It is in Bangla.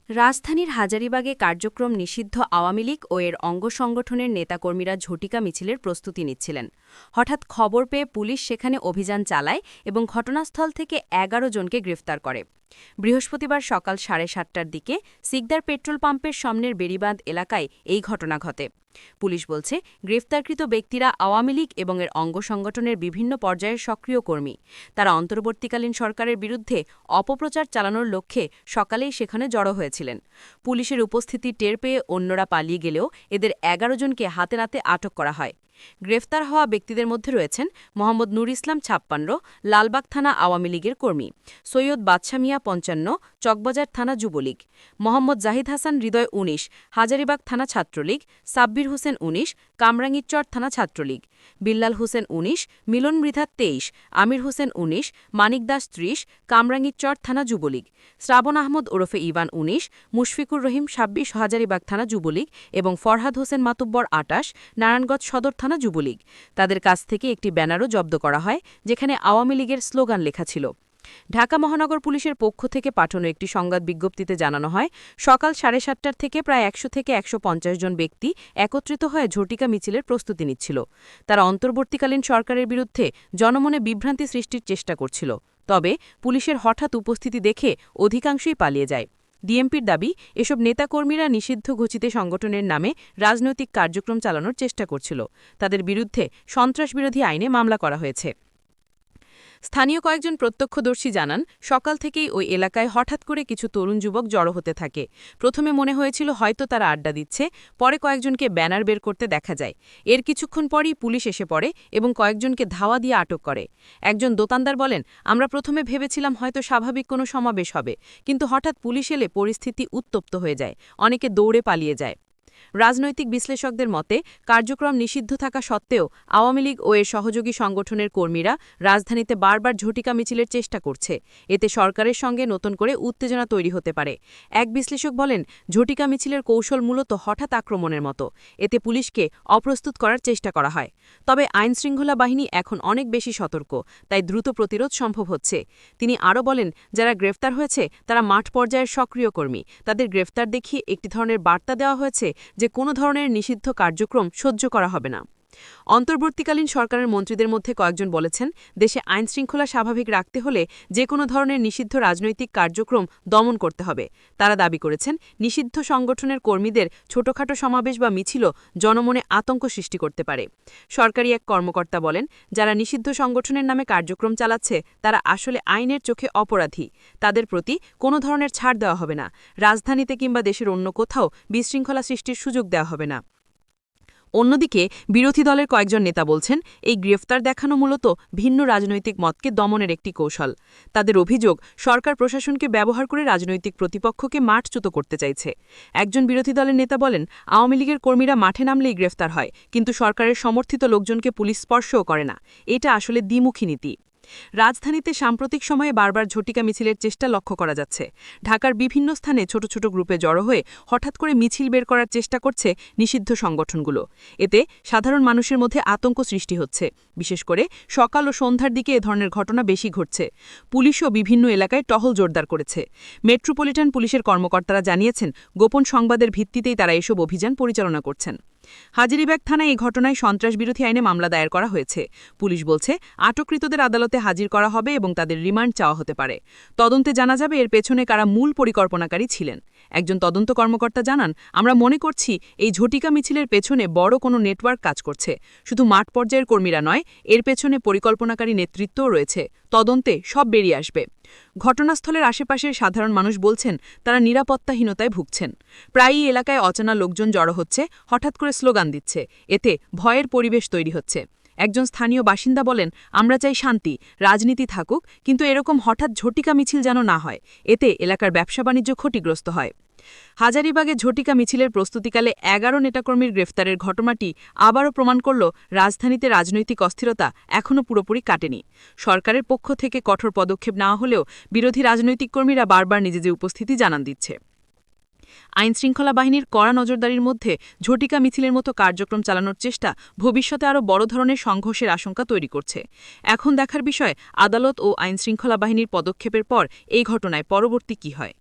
রাজধানীর হাজারীবাগে কার্যক্রম নিষিদ্ধ আওয়ামী লীগ ও এর অঙ্গ সংগঠনের নেতাকর্মীরা ঝটিকা মিছিলের প্রস্তুতি নিচ্ছিলেন। হঠাৎ খবর পেয়ে পুলিশ সেখানে অভিযান চালায় এবং ঘটনাস্থল থেকে ১১ জনকে গ্রেফতার করে। বৃহস্পতিবার সকাল ৭:৩০টার দিকে সিকদার পেট্রোল পাম্পের সামনের বেড়িবাঁধ এলাকায় এই ঘটনা ঘটে। পুলিশ বলছে, গ্রেফতারকৃত ব্যক্তিরা আওয়ামী লীগ এবং এর অঙ্গ সংগঠনের বিভিন্ন পর্যায়ের সক্রিয় কর্মী। তারা অন্তর্বর্তীকালীন সরকারের বিরুদ্ধে অপপ্রচার চালানোর লক্ষ্যে সকালেই সেখানে জড়ো হয়েছিলেন। পুলিশের উপস্থিতি টের পেয়ে অন্যরা পালিয়ে গেলেও এদের ১১ জনকে হাতে নাতে আটক করা হয়। গ্রেফতার হওয়া ব্যক্তিদের মধ্যে রয়েছেন মোহাম্মদ নুর ইসলাম ৫৬, লালবাগ থানা আওয়ামী লীগের কর্মী; সৈয়দ বাদশা মিয়া ৫৫, চকবাজার থানা যুবলীগ; মোহাম্মদ জাহিদ হাসান হৃদয় ১৯, হাজারীবাগ থানা ছাত্রলীগ; সাব্বির হোসেন ১৯, কামরাঙ্গীরচর থানা ছাত্রলীগ; বিল্লাল হোসেন ১৯, মিলন মৃধা ২৩, আমির হোসেন ১৯, মানিক দাস ৩০, কামরাঙ্গীরচর থানা যুবলীগ; শ্রাবণ আহমদ ওরফে ইভান ১৯, মুশফিকুর রহিম ২৬, হাজারীবাগ থানা যুবলীগ এবং ফরহাদ হোসেন মাতুব্বর ২৮, নারায়ণগঞ্জ সদর থানা যুবলীগ। তাদের কাছ থেকে একটি ব্যানারও জব্দ করা হয়, যেখানে আওয়ামী লীগের স্লোগান লেখা ছিল। ঢাকা মহানগর পুলিশের পক্ষ থেকে পাঠানো একটি সংবাদ বিজ্ঞপ্তিতে জানানো হয়, সকাল ৭:৩০টার থেকে প্রায় ১০০ থেকে ১৫০ জন ব্যক্তি একত্রিত হয়ে ঝটিকা মিছিলের প্রস্তুতি নিচ্ছিল। তারা অন্তর্বর্তীকালীন সরকারের বিরুদ্ধে জনমনে বিভ্রান্তি সৃষ্টির চেষ্টা করছিল। তবে পুলিশের হঠাৎ উপস্থিতি দেখে অধিকাংশই পালিয়ে যায়। ডিএমপির দাবি, এসব নেতাকর্মীরা নিষিদ্ধ ঘোষিত সংগঠনের নামে রাজনৈতিক কার্যক্রম চালানোর চেষ্টা করছিল। তাদের বিরুদ্ধে সন্ত্রাসবিরোধী আইনে মামলা করা হয়েছে। স্থানীয় কয়েকজন প্রত্যক্ষদর্শী জানান, সকাল থেকেই ওই এলাকায় হঠাৎ করে কিছু তরুণ যুবক জড়ো হতে থাকে। প্রথমে মনে হয়েছিল হয়তো তারা আড্ডা দিচ্ছে, পরে কয়েকজনকে ব্যানার বের করতে দেখা যায়। এর কিছুক্ষণ পরই পুলিশ এসে পড়ে এবং কয়েকজনকে ধাওয়া দিয়ে আটক করে। একজন দোকানদার বলেন, আমরা প্রথমে ভেবেছিলাম হয়তো স্বাভাবিক কোনো সমাবেশ হবে, কিন্তু হঠাৎ পুলিশ এলে পরিস্থিতি উত্তপ্ত হয়ে যায়। অনেকে দৌড়ে পালিয়ে যায়। রাজনৈতিক বিশ্লেষকদের মতে, কার্যক্রম নিষিদ্ধ থাকা সত্ত্বেও আওয়ামী লীগ ও এর সহযোগী সংগঠনের কর্মীরা রাজধানীতে বারবার ঝটিকা মিছিলের চেষ্টা করছে। এতে সরকারের সঙ্গে নতুন করে উত্তেজনা তৈরি হতে পারে। এক বিশ্লেষক বলেন, ঝটিকা মিছিলের কৌশল মূলত হঠাৎ আক্রমণের মতো। এতে পুলিশকে অপ্রস্তুত করার চেষ্টা করা হয়। তবে আইনশৃঙ্খলা বাহিনী এখন অনেক বেশি সতর্ক, তাই দ্রুত প্রতিরোধ সম্ভব হচ্ছে। তিনি আরও বলেন, যারা গ্রেফতার হয়েছে তারা মাঠ পর্যায়ের সক্রিয় কর্মী। তাদের গ্রেফতার দেখিয়ে একটি ধরনের বার্তা দেওয়া হয়েছে যে কোনো ধরনের নিষিদ্ধ কার্যক্রম সহ্য করা হবে না। অন্তর্বর্তীকালীন সরকারের মন্ত্রীদের মধ্যে কয়েকজন বলেছেন, দেশে আইনশৃঙ্খলা স্বাভাবিক রাখতে হলে যে কোনো ধরনের নিষিদ্ধ রাজনৈতিক কার্যক্রম দমন করতে হবে। তারা দাবি করেছেন, নিষিদ্ধ সংগঠনের কর্মীদের ছোটখাটো সমাবেশ বা মিছিলও জনমনে আতঙ্ক সৃষ্টি করতে পারে। সরকারি এক কর্মকর্তা বলেন, যারা নিষিদ্ধ সংগঠনের নামে কার্যক্রম চালাচ্ছে তারা আসলে আইনের চোখে অপরাধী। তাদের প্রতি কোনো ধরনের ছাড় দেওয়া হবে না। রাজধানীতে কিংবা দেশের অন্য কোথাও বিশৃঙ্খলা সৃষ্টির সুযোগ দেওয়া হবে না। অন্যদিকে বিরোধী দলের কয়েকজন নেতা বলছেন, এই গ্রেফতার দেখানো মূলত ভিন্ন রাজনৈতিক মতকে দমনের একটি কৌশল। তাদের অভিযোগ, সরকার প্রশাসনকে ব্যবহার করে রাজনৈতিক প্রতিপক্ষকে মাঠচ্যুত করতে চাইছে। একজন বিরোধী দলের নেতা বলেন, আওয়ামী লীগের কর্মীরা মাঠে নামলেই গ্রেফতার হয়, কিন্তু সরকারের সমর্থিত লোকজনকে পুলিশ স্পর্শও করে না। এটা আসলে দ্বিমুখী নীতি। রাজধানীতে সাম্প্রতিক সময়ে বারবার ঝটিকা মিছিলের চেষ্টা লক্ষ্য করা যাচ্ছে। ঢাকার বিভিন্ন স্থানে ছোট ছোট গ্রুপে জড়ো হয়ে হঠাৎ করে মিছিল বের করার চেষ্টা করছে নিষিদ্ধ সংগঠনগুলো। এতে সাধারণ মানুষের মধ্যে আতঙ্ক সৃষ্টি হচ্ছে। বিশেষ করে সকাল ও সন্ধ্যার দিকে এ ধরনের ঘটনা বেশি ঘটছে। পুলিশও বিভিন্ন এলাকায় টহল জোরদার করেছে। মেট্রোপলিটন পুলিশের কর্মকর্তারা জানিয়েছেন, গোপন সংবাদের ভিত্তিতেই তারা এসব অভিযান পরিচালনা করছেন। হাজারীবাগ থানায় এই ঘটনায় সন্ত্রাসবিরোধী আইনে মামলা দায়ের করা হয়েছে। পুলিশ বলছে, আটককৃতদের আদালতে হাজির করা হবে এবং তাদের রিমান্ড চাওয়া হতে পারে। তদন্তে জানা যাবে এর পেছনে কারা মূল পরিকল্পনাকারী ছিলেন। একজন তদন্ত কর্মকর্তা জানান, আমরা মনে করছি এই ঝটিকা মিছিলের পেছনে বড় কোনো নেটওয়ার্ক কাজ করছে। শুধু মাঠ পর্যায়ের কর্মীরা নয়, এর পেছনে পরিকল্পনাকারী নেতৃত্বও রয়েছে। তদন্তে সব বেরিয়ে আসবে। ঘটনাস্থলের আশেপাশের সাধারণ মানুষ বলছেন, তারা নিরাপত্তাহীনতায় ভুগছেন। প্রায়ই এলাকায় অচেনা লোকজন জড়ো হচ্ছে, হঠাৎ করে স্লোগান দিচ্ছে। এতে ভয়ের পরিবেশ তৈরি হচ্ছে। একজন স্থানীয় বাসিন্দা বলেন, আমরা চাই শান্তি, রাজনীতি থাকুক, কিন্তু এরকম হঠাৎ ঝটিকা মিছিল যেন না হয়। এতে এলাকার ব্যবসা বাণিজ্য ক্ষতিগ্রস্ত হয়। হাজারীবাগে ঝটিকা মিছিলের প্রস্তুতিকালে ১১ নেতাকর্মীর গ্রেফতারের ঘটনাটি আবারও প্রমাণ করল, রাজধানীতে রাজনৈতিক অস্থিরতা এখনও পুরোপুরি কাটেনি। সরকারের পক্ষ থেকে কঠোর পদক্ষেপ নেওয়া হলেও বিরোধী রাজনৈতিক কর্মীরা বারবার নিজেদের উপস্থিতি জানান দিচ্ছে। আইনশৃঙ্খলা বাহিনীর কড়া নজরদারির মধ্যে ঝটিকা মিছিলের মতো কার্যক্রম চালানোর চেষ্টা ভবিষ্যতে আরও বড় ধরনের সংঘর্ষের আশঙ্কা তৈরি করছে। এখন দেখার বিষয়, আদালত ও আইনশৃঙ্খলা বাহিনীর পদক্ষেপের পর এই ঘটনায় পরবর্তী কী হয়।